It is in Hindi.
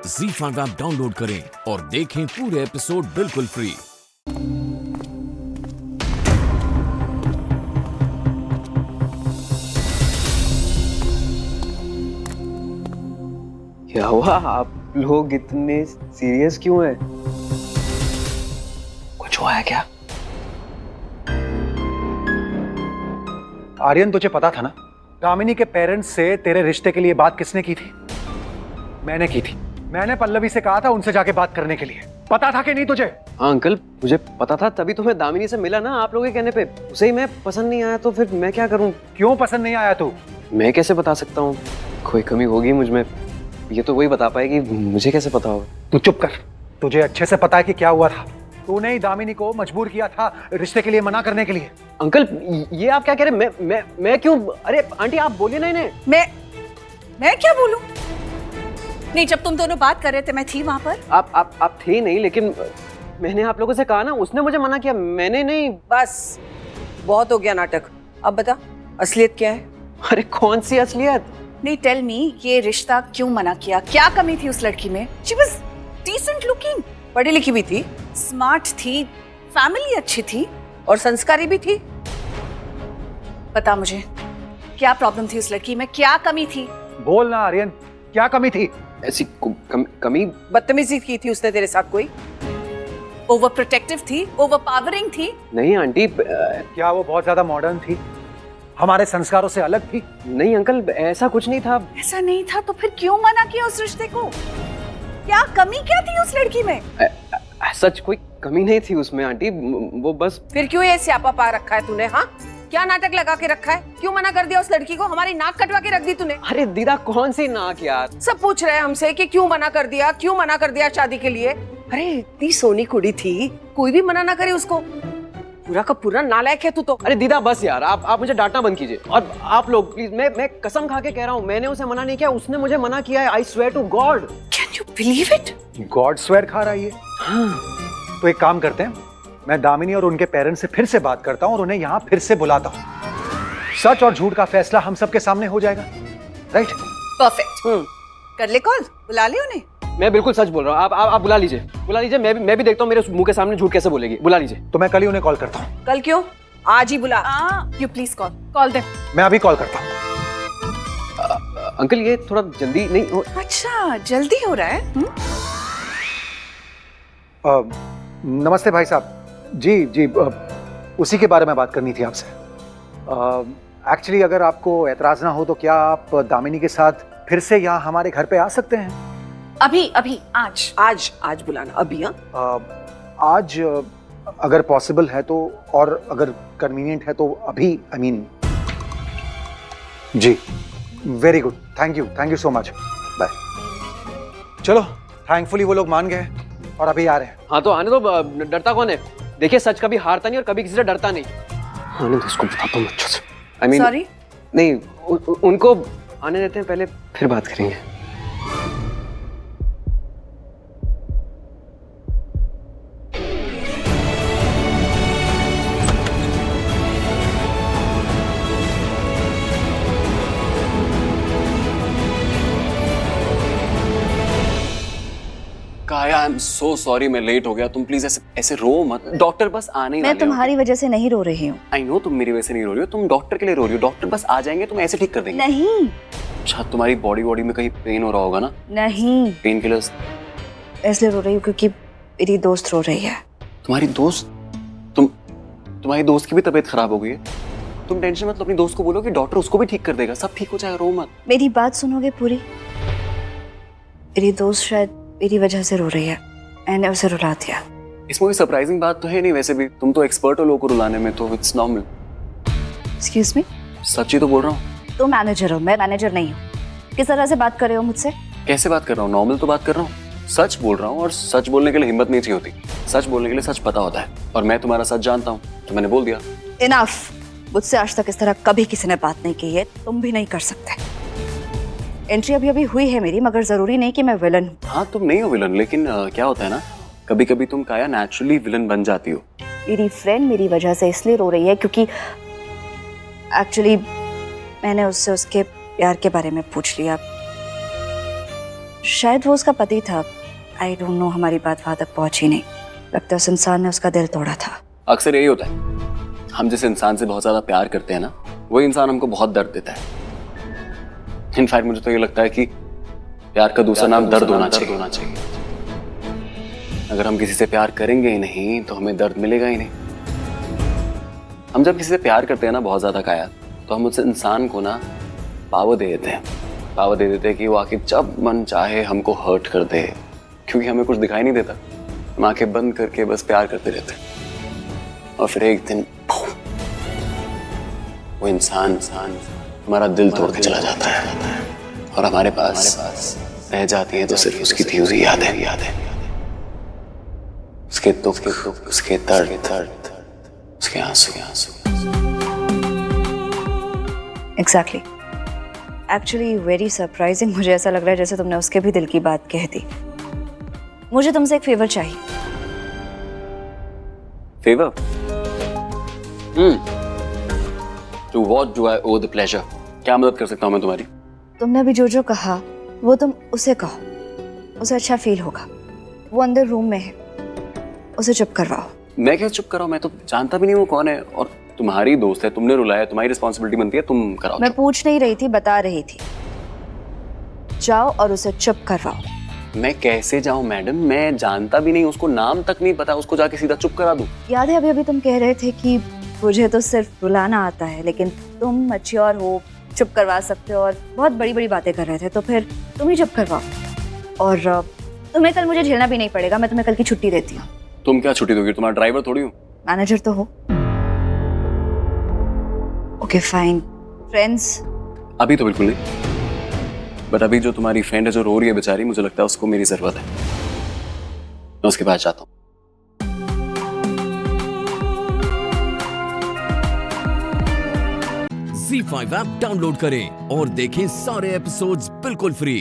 ZEE5 ऐप डाउनलोड करें और देखें पूरे एपिसोड बिल्कुल फ्री। क्या हुआ? आप लोग इतने सीरियस क्यों हैं? कुछ हुआ है क्या? आर्यन, तुझे पता था ना, दामिनी के पेरेंट्स से तेरे रिश्ते के लिए बात किसने की थी? मैंने की थी। मैंने पल्लवी से कहा था उनसे जाके बात करने के लिए। पता था कि नहीं तुझे? हाँ अंकल, मुझे पता था, तभी तो मैं दामिनी से मिला ना आप लोगों के कहने पे। उसे ही मैं पसंद नहीं आया तो फिर मैं क्या करूं? क्यों पसंद नहीं आया तू? मैं कैसे बता सकता हूँ? कोई कमी होगी मुझ में, ये तो वही बता पाएगी, मुझे कैसे पता होगा? तू चुप कर। तुझे अच्छे से पता है कि क्या हुआ था। तूने ही दामिनी को मजबूर किया था रिश्ते के लिए मना करने के लिए। अंकल, ये आप क्या कह रहे हैं? मैं क्यों? अरे आंटी, आप बोलिए ना इन्हें। मैं क्या बोलूं? नहीं, जब तुम दोनों बात कर रहे थे मैं थी वहां पर। आप थे नहीं, लेकिन मैंने आप लोगों से कहा ना, उसने मुझे मना किया, मैंने नहीं। बस बहुत हो गया नाटक। अब बता, असलियत क्या है? अरे कौन सी असलियत? नहीं, टेल मी, ये रिश्ता क्यों मना किया? क्या कमी थी उस लड़की में? शी वाज डिसेंट लुकिंग, पढ़ी लिखी भी थी स्मार्ट थी, फैमिली अच्छी थी। और संस्कारी भी थी। बता मुझे, क्या प्रॉब्लम थी उस लड़की में? क्या कमी थी? बोल ना आर्यन, क्या कमी थी? ऐसी कमी? बदतमीजी की थी उसने तेरे साथ कोई? ओवर प्रोटेक्टिव थी, ओवर पावरिंग थी? नहीं आंटी, क्या वो बहुत ज्यादा मॉडर्न थी? हमारे संस्कारों से अलग थी? नहीं अंकल, ऐसा कुछ नहीं था। ऐसा नहीं था तो फिर क्यों मना किया उस रिश्ते को? क्या कमी क्या थी उस लड़की में? सच कोई कमी नहीं थी उसमें आंटी, वो बस। फिर क्यों ये स्यापा पा रखा है तूने? हाँ, क्या नाटक लगा के रखा है? क्यों मना कर दिया उस लड़की को? हमारी नाक कटवा के रख दी तूने। अरे दीदा, कौन सी नाक यार? सब पूछ रहे हैं हमसे कि क्यों मना कर दिया, क्यों मना कर दिया शादी के लिए। अरे इतनी सोनी कुड़ी थी, कोई भी मना ना करे उसको। पूरा का पूरा नालायक है तू तो। अरे दीदा बस यार, आप मुझे डांटना बंद कीजिए। और आप लोग प्लीज, मैं कसम खा के कह रहा हूँ, मैंने उसे मना नहीं किया, उसने मुझे मना किया है। I swear to God. Can you believe it? God swear खा रहा है ये? हाँ। तो एक काम करते हैं, मैं दामिनी और उनके पेरेंट्स से फिर से बात करता हूँ और उन्हें यहाँ फिर से बुलाता हूँ। सच और झूठ का फैसला हम सबके सामने हो जाएगा, राइट? परफेक्ट। कर ले कॉल, बुला ले उन्हें। मैं बिल्कुल सच बोल रहा हूँ। आप बुला लीजिए, मैं भी देखता हूँ मेरे मुंह के सामने झूठ कैसे बोलेगी। बुला लीजिए। तो मैं कल ही उन्हें कॉल करता हूँ। कल क्यों? आज ही बुला। यू प्लीज कॉल दे। मैं अभी कॉल करता हूँ। अंकल, ये थोड़ा जल्दी नहीं हो? अच्छा, जल्दी हो रहा है? नमस्ते भाई साहब। जी, उसी के बारे में बात करनी थी आपसे। एक्चुअली अगर आपको एतराज ना हो तो क्या आप दामिनी के साथ फिर से यहाँ हमारे घर पे आ सकते हैं? अभी आज बुलाना अभी। हाँ, आज अगर पॉसिबल है तो, और अगर कन्वीनियंट है तो अभी। आई मीन, जी, very good, thank you so much, bye. चलो, थैंकफुली वो लोग मान गए और अभी आ रहे हैं। हाँ तो आने दो, डरता कौन है? देखिए, सच कभी हारता नहीं और कभी किसी से डरता नहीं। आने दो, उसको बताता हूँ अच्छे से। आई मीन, सॉरी, नहीं, उनको आने देते हैं पहले, फिर बात करेंगे। काया, आई एम सो सॉरी, मैं लेट हो गया। तुम प्लीज ऐसे रो मत। डॉक्टर बस आने ही वाले मैं तुम्हारी वजह से नहीं रो रही हूँ। आई नो तुम मेरी वजह से नहीं रो रही हो, तुम डॉक्टर के लिए रो रही हो। डॉक्टर बस आ जाएंगे, तुम ऐसे ठीक कर देंगे। नहीं अच्छा, तुम्हारी बॉडी में कहीं पेन हो रहा होगा ना? नहीं, पेन किलर्स। इसलिए रो रही हूँ क्योंकि मेरी दोस्त रो रही है। तुम्हारी दोस्त? तुम्हारी दोस्त की भी तबीयत खराब हो गई है? तुम टेंशन मत लो, अपनी दोस्त को बोलो कि डॉक्टर उसको भी ठीक कर देगा, सब ठीक हो जाएगा, रो मत। मेरी बात सुनोगे पूरी? मेरी दोस्त शायद मेरी वजह से रो रही है, मैंने उसे रुला दिया। इसमें कोई सरप्राइजिंग बात तो है नहीं, वैसे भी तुम तो एक्सपर्ट हो लोगों को रुलाने में, तो इट्स नॉर्मल। एक्सक्यूज मी, सच ही तो बोल रहा हूँ। तुम मैनेजर हो, मैं मैनेजर नहीं हूँ। किस तरह से बात कर रहे हो मुझसे? कैसे बात कर रहा हूँ? नॉर्मल तो बात कर रहा हूँ, सच बोल रहा हूँ। और सच बोलने के लिए हिम्मत नहीं चाहिए होती, सच बोलने के लिए सच पता होता है। और मैं तुम्हारा सच जानता हूँ, तो मैंने बोल दिया। इनफ। मुझसे आज तक इस तरह कभी किसी ने बात नहीं की है, तुम भी नहीं कर सकते। एंट्री अभी हुई है मेरी, मगर जरूरी नहीं कि मैं विलन हूँ। हाँ, तुम नहीं हो विलन, लेकिन क्या होता है ना, कभी कभी तुम काया नेचुरली विलन बन जाती हो। मेरी फ्रेंड मेरी वजह से इसलिए रो रही है क्योंकि एक्चुअली मैंने उससे उसके प्यार के बारे में पूछ लिया। शायद वो उसका पति था। आई डोंट नो, हमारी बात वहां तक पहुंची नहीं। लगता है उस इंसान ने उसका दिल तोड़ा था। अक्सर यही होता है, हम जिस इंसान से बहुत ज्यादा प्यार करते हैं ना, वही इंसान हमको बहुत दर्द देता है। इनफैक्ट मुझे तो ये लगता है कि प्यार का दूसरा नाम दर्द होना चाहिए। अगर हम किसी से प्यार करेंगे ही नहीं तो हमें दर्द मिलेगा ही नहीं। हम जब किसी से प्यार करते हैं ना बहुत ज्यादा काया, तो हम उस इंसान को ना पावर दे देते हैं। पावर दे देते हैं कि वो आके जब मन चाहे हमको हर्ट कर दे, क्योंकि हमें कुछ दिखाई नहीं देता। हम आंखें बंद करके बस प्यार करते रहते हैं, और फिर एक दिन वो इंसान हमारा दिल तोड़ के चला जाता है, और हमारे पास रह जाती है तो सिर्फ उसकी थी हुई यादें, उसके दुख, उसके दर्द, उसके आंसू। एग्जैक्टली। Actually very surprising. मुझे ऐसा लग रहा है जैसे तुमने उसके भी दिल की बात कह दी। मुझे तुमसे एक फेवर चाहिए। Favour? To what do I owe the pleasure? क्या मदद कर सकता हूँ मैं तुम्हारी? तुमने अभी जो कहा वो तुम उसे कहो, उसे अच्छा फील होगा। वो अंदर रूम में है, उसे चुप करवाओ। मैं क्यों चुप कराऊं? मैं तो जानता भी नहीं वो कौन है, और तुम्हारी दोस्त है, तुमने रुलाया, तुम्हारी रिस्पॉन्सिबिलिटी बनती है, तुम कराओ। मैं पूछ नहीं रही थी, बता रही थी। जाओ और उसे चुप करवाओ। मैं कैसे जाऊं मैडम? मैं जानता भी नहीं, उसको नाम तक नहीं पता, उसको जाके सीधा चुप करा दूं? याद है अभी तुम कह रहे थे कि मुझे तो सिर्फ रुलाना आता है, लेकिन तुम मैच्योर हो, चुप करवा सकते हो, और बहुत बड़ी बड़ी बातें कर रहे थे। तो फिर तुम ही चुप करवाओ, और तुम्हें कल मुझे झेलना भी नहीं पड़ेगा। मैं तुम्हें कल की छुट्टी देती हूँ। तुम क्या छुट्टी दोगी? तुम्हारा ड्राइवर थोड़ी हूँ। मैनेजर तो हो। Okay fine. फ्रेंड्स? अभी तो बिल्कुल नहीं, बट अभी जो तुम्हारी फ्रेंड है जो रो रही है बेचारी, मुझे लगता है उसको मेरी जरूरत है। मैं उसके पास जाता हूँ। Z5 ऐप डाउनलोड करें और देखें सारे एपिसोड्स बिल्कुल फ्री।